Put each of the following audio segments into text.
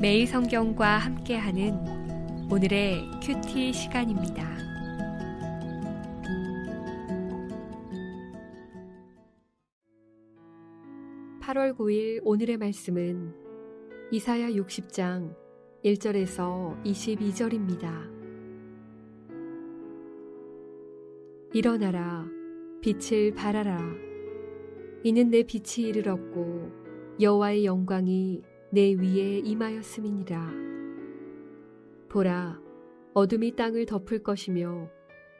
매일 성경과 함께하는 오늘의 큐티 시간입니다. (8월 9일) 오늘의 말씀은 이사야 60장 1절에서 22절입니다. 일어나라, 빛을 발하라. 이는 내 빛이 이르렀고 여호와의 영광이 내 위에 임하였음이니라. 보라, 어둠이 땅을 덮을 것이며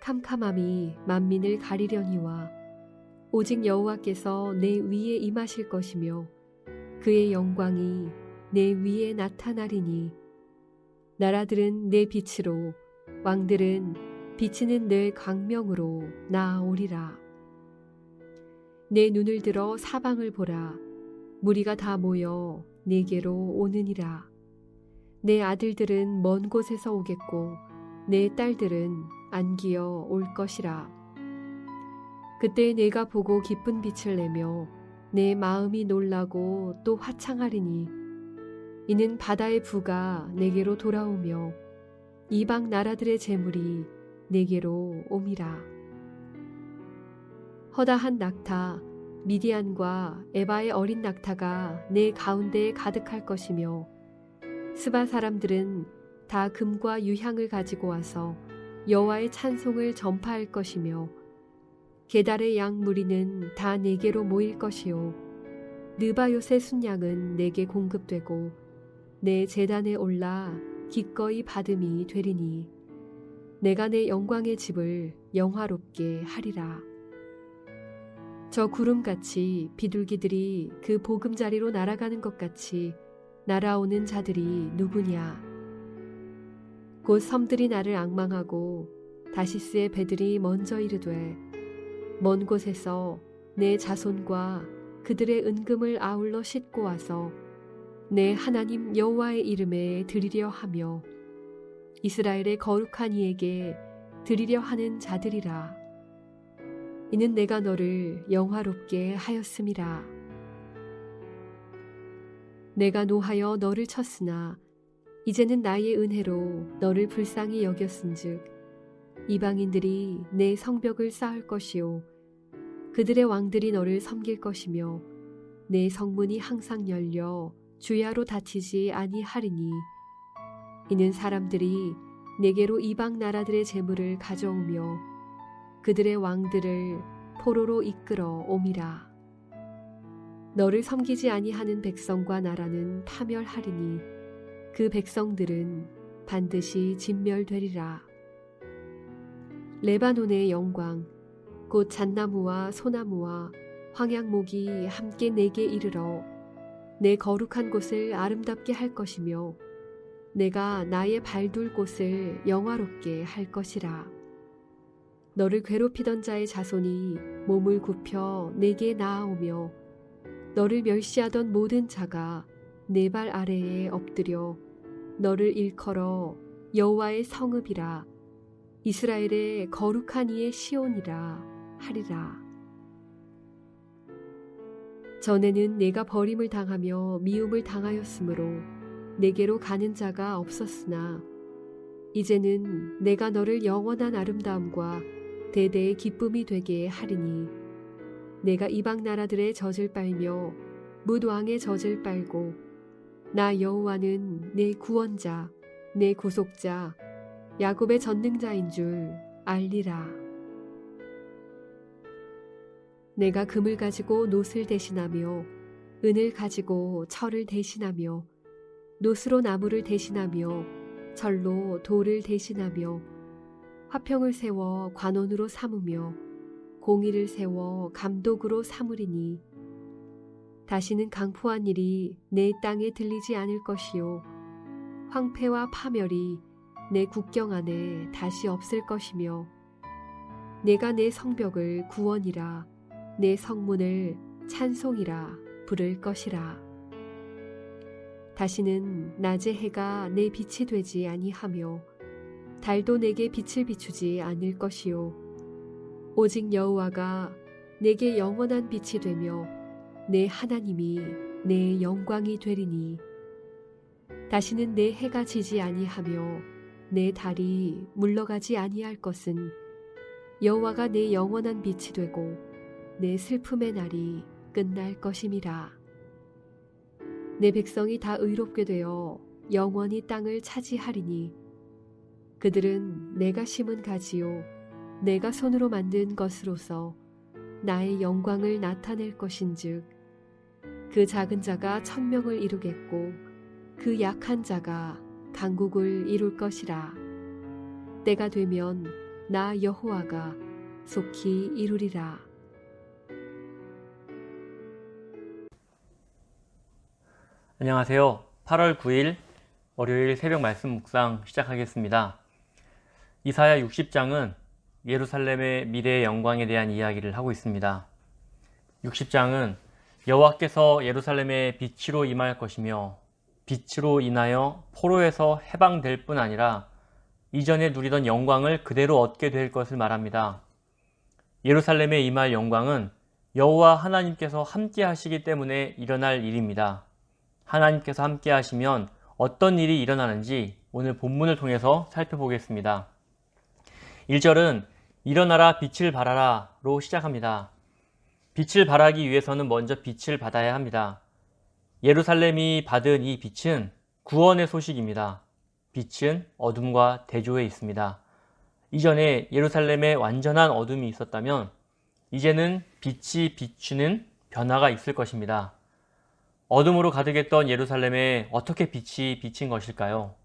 캄캄함이 만민을 가리려니와 오직 여호와께서 내 위에 임하실 것이며 그의 영광이 내 위에 나타나리니 나라들은 내 빛으로 왕들은 비치는 내 광명으로 나아오리라. 내 눈을 들어 사방을 보라. 무리가 다 모여 내게로 오느니라. 내 아들들은 먼 곳에서 오겠고 내 딸들은 안기어 올 것이라. 그때 내가 보고 기쁜 빛을 내며 내 마음이 놀라고 또 화창하리니 이는 바다의 부가 내게로 돌아오며 이방 나라들의 재물이 내게로 옴이라. 허다한 낙타 미디안과 에바의 어린 낙타가 내 가운데에 가득할 것이며 스바 사람들은 다 금과 유향을 가지고 와서 여호와의 찬송을 전파할 것이며 게달의 양 무리는 다 내게로 모일 것이요 느바요의 순양은 내게 공급되고 내 제단에 올라 기꺼이 받음이 되리니 내가 내 영광의 집을 영화롭게 하리라. 저 구름같이 비둘기들이 그 보금자리로 날아가는 것 같이 날아오는 자들이 누구냐? 곧 섬들이 나를 앙망하고 다시스의 배들이 먼저 이르되 먼 곳에서 내 자손과 그들의 은금을 아울러 싣고 와서 내 하나님 여호와의 이름에 드리려 하며 이스라엘의 거룩한 이에게 드리려 하는 자들이라. 이는 내가 너를 영화롭게 하였음이라. 내가 노하여 너를 쳤으나 이제는 나의 은혜로 너를 불쌍히 여겼은즉 이방인들이 내 성벽을 쌓을 것이요 그들의 왕들이 너를 섬길 것이며 내 성문이 항상 열려 주야로 닫히지 아니하리니 이는 사람들이 내게로 이방 나라들의 재물을 가져오며 그들의 왕들을 포로로 이끌어 옴이라. 너를 섬기지 아니하는 백성과 나라는 파멸하리니 그 백성들은 반드시 진멸되리라. 레바논의 영광 곧 잣나무와 소나무와 황양목이 함께 내게 이르러 내 거룩한 곳을 아름답게 할 것이며 내가 나의 발둘 곳을 영화롭게 할 것이라. 너를 괴롭히던 자의 자손이 몸을 굽혀 내게 나아오며 너를 멸시하던 모든 자가 내 발 아래에 엎드려 너를 일컬어 여호와의 성읍이라 이스라엘의 거룩한 이의 시온이라 하리라. 전에는 내가 버림을 당하며 미움을 당하였으므로 내게로 가는 자가 없었으나 이제는 내가 너를 영원한 아름다움과 대대의 기쁨이 되게 하리니 내가 이방 나라들의 젖을 빨며 뭇 왕의 젖을 빨고 나 여호와는 내 구원자 내 구속자 야곱의 전능자인 줄 알리라. 내가 금을 가지고 놋을 대신하며 은을 가지고 철을 대신하며 놋으로 나무를 대신하며 철로 돌을 대신하며 화평을 세워 관원으로 삼으며 공의를 세워 감독으로 삼으리니 다시는 강포한 일이 내 땅에 들리지 않을 것이요 황폐와 파멸이 내 국경 안에 다시 없을 것이며 내가 내 성벽을 구원이라 내 성문을 찬송이라 부를 것이라. 다시는 낮의 해가 내 빛이 되지 아니하며 달도 내게 빛을 비추지 않을 것이요 오직 여호와가 내게 영원한 빛이 되며 내 하나님이 내 영광이 되리니 다시는 내 해가 지지 아니하며 내 달이 물러가지 아니할 것은 여호와가 내 영원한 빛이 되고 내 슬픔의 날이 끝날 것임이라. 내 백성이 다 의롭게 되어 영원히 땅을 차지하리니 그들은 내가 심은 가지요 내가 손으로 만든 것으로서 나의 영광을 나타낼 것인즉 그 작은 자가 천명을 이루겠고 그 약한 자가 강국을 이룰 것이라. 때가 되면 나 여호와가 속히 이루리라. 안녕하세요. 8월 9일 월요일 새벽 말씀 묵상 시작하겠습니다. 이사야 60장은 예루살렘의 미래의 영광에 대한 이야기를 하고 있습니다. 60장은 여호와께서 예루살렘의 빛으로 임할 것이며 빛으로 인하여 포로에서 해방될 뿐 아니라 이전에 누리던 영광을 그대로 얻게 될 것을 말합니다. 예루살렘에 임할 영광은 여호와 하나님께서 함께 하시기 때문에 일어날 일입니다. 하나님께서 함께 하시면 어떤 일이 일어나는지 오늘 본문을 통해서 살펴보겠습니다. 1절은 일어나라 빛을 발하라로 시작합니다. 빛을 발하기 위해서는 먼저 빛을 받아야 합니다. 예루살렘이 받은 이 빛은 구원의 소식입니다. 빛은 어둠과 대조해 있습니다. 이전에 예루살렘에 완전한 어둠이 있었다면 이제는 빛이 비추는 변화가 있을 것입니다. 어둠으로 가득했던 예루살렘에 어떻게 빛이 비친 것일까요?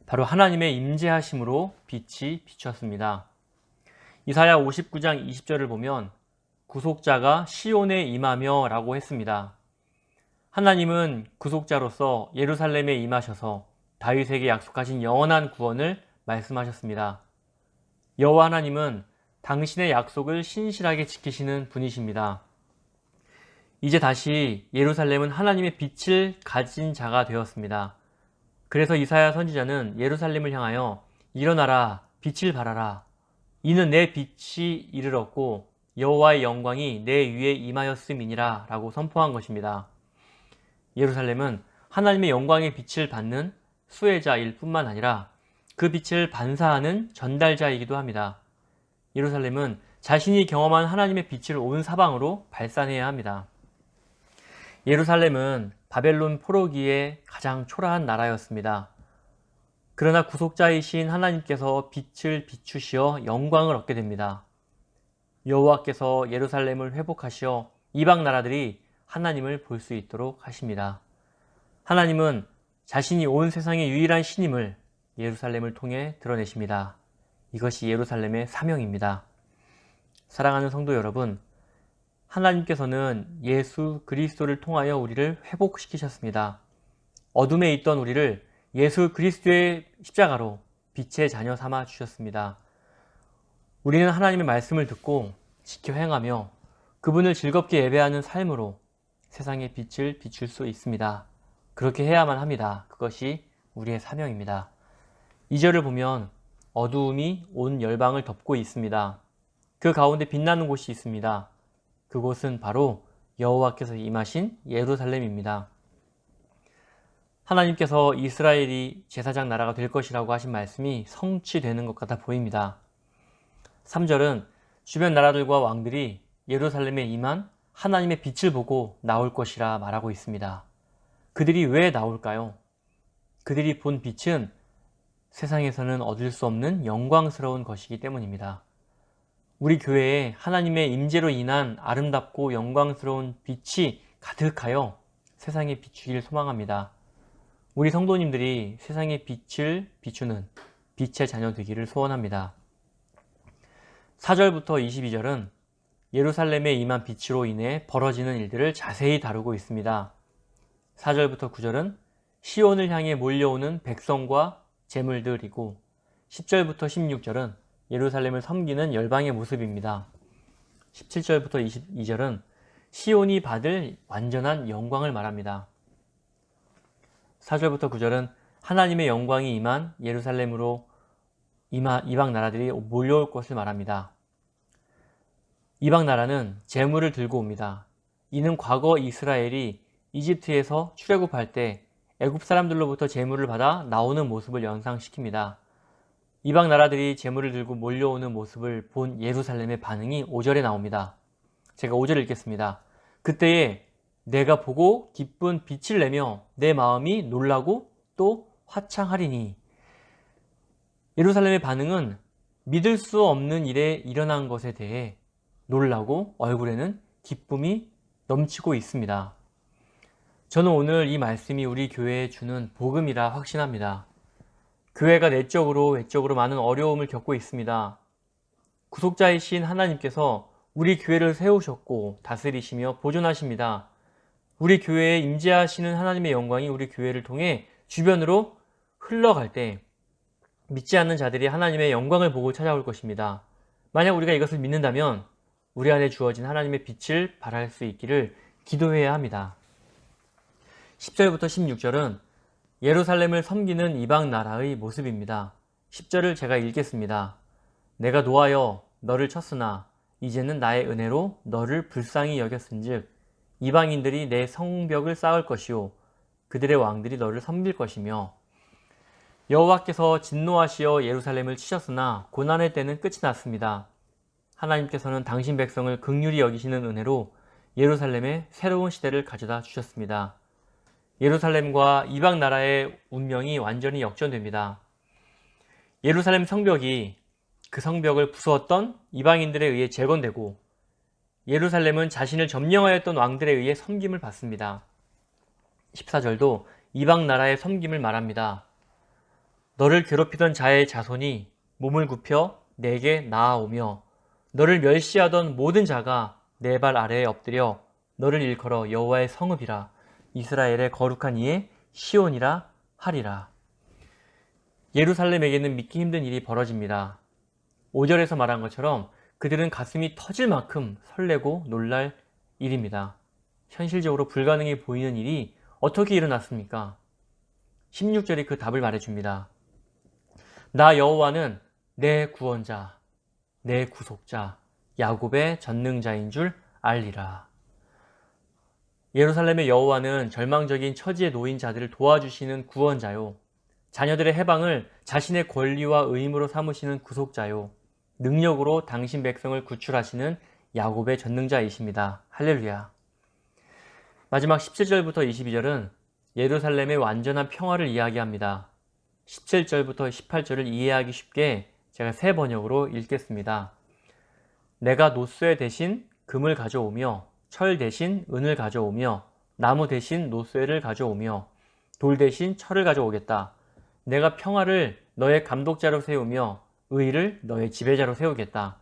바로 하나님의 임재하심으로 빛이 비쳤습니다. 이사야 59장 20절을 보면 구속자가 시온에 임하며 라고 했습니다. 하나님은 구속자로서 예루살렘에 임하셔서 다윗에게 약속하신 영원한 구원을 말씀하셨습니다. 여호와 하나님은 당신의 약속을 신실하게 지키시는 분이십니다. 이제 다시 예루살렘은 하나님의 빛을 가진 자가 되었습니다. 그래서 이사야 선지자는 예루살렘을 향하여 일어나라 빛을 발하라 이는 내 빛이 이르렀고 여호와의 영광이 내 위에 임하였음이니라 라고 선포한 것입니다. 예루살렘은 하나님의 영광의 빛을 받는 수혜자일 뿐만 아니라 그 빛을 반사하는 전달자이기도 합니다. 예루살렘은 자신이 경험한 하나님의 빛을 온 사방으로 발산해야 합니다. 예루살렘은 바벨론 포로기에 가장 초라한 나라였습니다. 그러나 구속자이신 하나님께서 빛을 비추시어 영광을 얻게 됩니다. 여호와께서 예루살렘을 회복하시어 이방 나라들이 하나님을 볼 수 있도록 하십니다. 하나님은 자신이 온 세상의 유일한 신임을 예루살렘을 통해 드러내십니다. 이것이 예루살렘의 사명입니다. 사랑하는 성도 여러분, 하나님께서는 예수 그리스도를 통하여 우리를 회복시키셨습니다. 어둠에 있던 우리를 예수 그리스도의 십자가로 빛의 자녀 삼아 주셨습니다. 우리는 하나님의 말씀을 듣고 지켜 행하며 그분을 즐겁게 예배하는 삶으로 세상의 빛을 비출 수 있습니다. 그렇게 해야만 합니다. 그것이 우리의 사명입니다. 2절을 보면 어두움이 온 열방을 덮고 있습니다. 그 가운데 빛나는 곳이 있습니다. 그곳은 바로 여호와께서 임하신 예루살렘입니다. 하나님께서 이스라엘이 제사장 나라가 될 것이라고 하신 말씀이 성취되는 것 같아 보입니다. 3절은 주변 나라들과 왕들이 예루살렘에 임한 하나님의 빛을 보고 나올 것이라 말하고 있습니다. 그들이 왜 나올까요? 그들이 본 빛은 세상에서는 얻을 수 없는 영광스러운 것이기 때문입니다. 우리 교회에 하나님의 임재로 인한 아름답고 영광스러운 빛이 가득하여 세상에 비추길 소망합니다. 우리 성도님들이 세상의 빛을 비추는 빛의 자녀 되기를 소원합니다. 4절부터 22절은 예루살렘에 임한 빛으로 인해 벌어지는 일들을 자세히 다루고 있습니다. 4절부터 9절은 시온을 향해 몰려오는 백성과 재물들이고 10절부터 16절은 예루살렘을 섬기는 열방의 모습입니다. 17절부터 22절은 시온이 받을 완전한 영광을 말합니다. 4절부터 9절은 하나님의 영광이 임한 예루살렘으로 이방 나라들이 몰려올 것을 말합니다. 이방 나라는 재물을 들고 옵니다. 이는 과거 이스라엘이 이집트에서 출애굽할 때 애굽 사람들로부터 제물을 받아 나오는 모습을 연상시킵니다. 이방 나라들이 제물을 들고 몰려오는 모습을 본 예루살렘의 반응이 5절에 나옵니다. 제가 5절 읽겠습니다. 그때에 내가 보고 기쁜 빛을 내며 내 마음이 놀라고 또 화창하리니. 예루살렘의 반응은 믿을 수 없는 일에 일어난 것에 대해 놀라고 얼굴에는 기쁨이 넘치고 있습니다. 저는 오늘 이 말씀이 우리 교회에 주는 복음이라 확신합니다. 교회가 내적으로 외적으로 많은 어려움을 겪고 있습니다. 구속자이신 하나님께서 우리 교회를 세우셨고 다스리시며 보존하십니다. 우리 교회에 임재하시는 하나님의 영광이 우리 교회를 통해 주변으로 흘러갈 때 믿지 않는 자들이 하나님의 영광을 보고 찾아올 것입니다. 만약 우리가 이것을 믿는다면 우리 안에 주어진 하나님의 빛을 발할 수 있기를 기도해야 합니다. 10절부터 16절은 예루살렘을 섬기는 이방 나라의 모습입니다. 10절을 제가 읽겠습니다. 내가 노하여 너를 쳤으나 이제는 나의 은혜로 너를 불쌍히 여겼은즉 이방인들이 내 성벽을 쌓을 것이요 그들의 왕들이 너를 섬길 것이며 여호와께서 진노하시어 예루살렘을 치셨으나 고난의 때는 끝이 났습니다. 하나님께서는 당신 백성을 긍휼히 여기시는 은혜로 예루살렘에 새로운 시대를 가져다 주셨습니다. 예루살렘과 이방 나라의 운명이 완전히 역전됩니다. 예루살렘 성벽이 그 성벽을 부수었던 이방인들에 의해 재건되고 예루살렘은 자신을 점령하였던 왕들에 의해 섬김을 받습니다. 14절도 이방 나라의 섬김을 말합니다. 너를 괴롭히던 자의 자손이 몸을 굽혀 내게 나아오며 너를 멸시하던 모든 자가 내 발 아래에 엎드려 너를 일컬어 여호와의 성읍이라 이스라엘의 거룩한 이의 시온이라 하리라. 예루살렘에게는 믿기 힘든 일이 벌어집니다. 5절에서 말한 것처럼 그들은 가슴이 터질 만큼 설레고 놀랄 일입니다. 현실적으로 불가능해 보이는 일이 어떻게 일어났습니까? 16절이 그 답을 말해줍니다. 나 여호와는 내 구원자, 내 구속자, 야곱의 전능자인 줄 알리라. 예루살렘의 여호와는 절망적인 처지에 놓인 자들을 도와주시는 구원자요, 자녀들의 해방을 자신의 권리와 의무로 삼으시는 구속자요, 능력으로 당신 백성을 구출하시는 야곱의 전능자이십니다. 할렐루야. 마지막 17절부터 22절은 예루살렘의 완전한 평화를 이야기합니다. 17절부터 18절을 이해하기 쉽게 제가 새 번역으로 읽겠습니다. 내가 노쇠 대신 금을 가져오며 철 대신 은을 가져오며 나무 대신 노쇠를 가져오며 돌 대신 철을 가져오겠다. 내가 평화를 너의 감독자로 세우며 의를 너의 지배자로 세우겠다.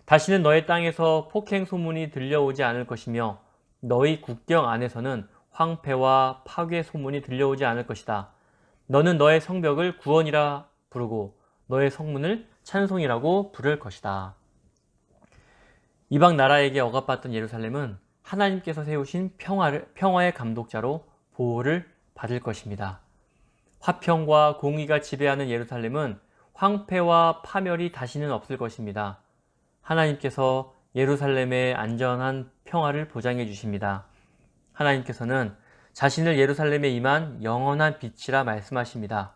다시는 너의 땅에서 폭행 소문이 들려오지 않을 것이며 너희 국경 안에서는 황폐와 파괴 소문이 들려오지 않을 것이다. 너는 너의 성벽을 구원이라 부르고 너의 성문을 찬송이라고 부를 것이다. 이방 나라에게 억압받던 예루살렘은 하나님께서 세우신 평화의 감독자로 보호를 받을 것입니다. 화평과 공의가 지배하는 예루살렘은 황폐와 파멸이 다시는 없을 것입니다. 하나님께서 예루살렘의 안전한 평화를 보장해 주십니다. 하나님께서는 자신을 예루살렘에 임한 영원한 빛이라 말씀하십니다.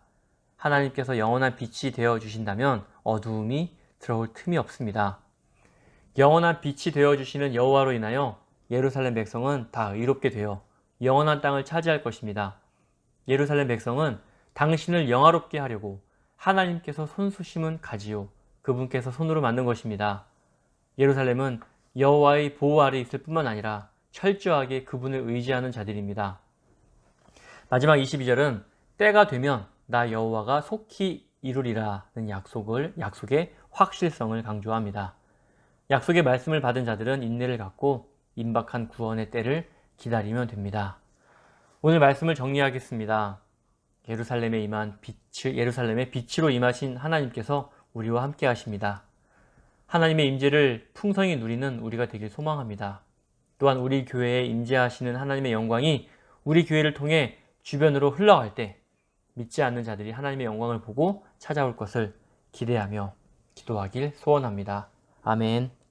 하나님께서 영원한 빛이 되어 주신다면 어두움이 들어올 틈이 없습니다. 영원한 빛이 되어 주시는 여호와로 인하여 예루살렘 백성은 다 의롭게 되어 영원한 땅을 차지할 것입니다. 예루살렘 백성은 당신을 영화롭게 하려고 하나님께서 손수 심은 가지요 그분께서 손으로 만든 것입니다. 예루살렘은 여호와의 보호 아래 있을 뿐만 아니라 철저하게 그분을 의지하는 자들입니다. 마지막 22절은 때가 되면 나 여호와가 속히 이루리라는 약속의 확실성을 강조합니다. 약속의 말씀을 받은 자들은 인내를 갖고 임박한 구원의 때를 기다리면 됩니다. 오늘 말씀을 정리하겠습니다. 예루살렘의 빛으로 임하신 하나님께서 우리와 함께 하십니다. 하나님의 임재를 풍성히 누리는 우리가 되길 소망합니다. 또한 우리 교회에 임재하시는 하나님의 영광이 우리 교회를 통해 주변으로 흘러갈 때 믿지 않는 자들이 하나님의 영광을 보고 찾아올 것을 기대하며 기도하길 소원합니다. 아멘.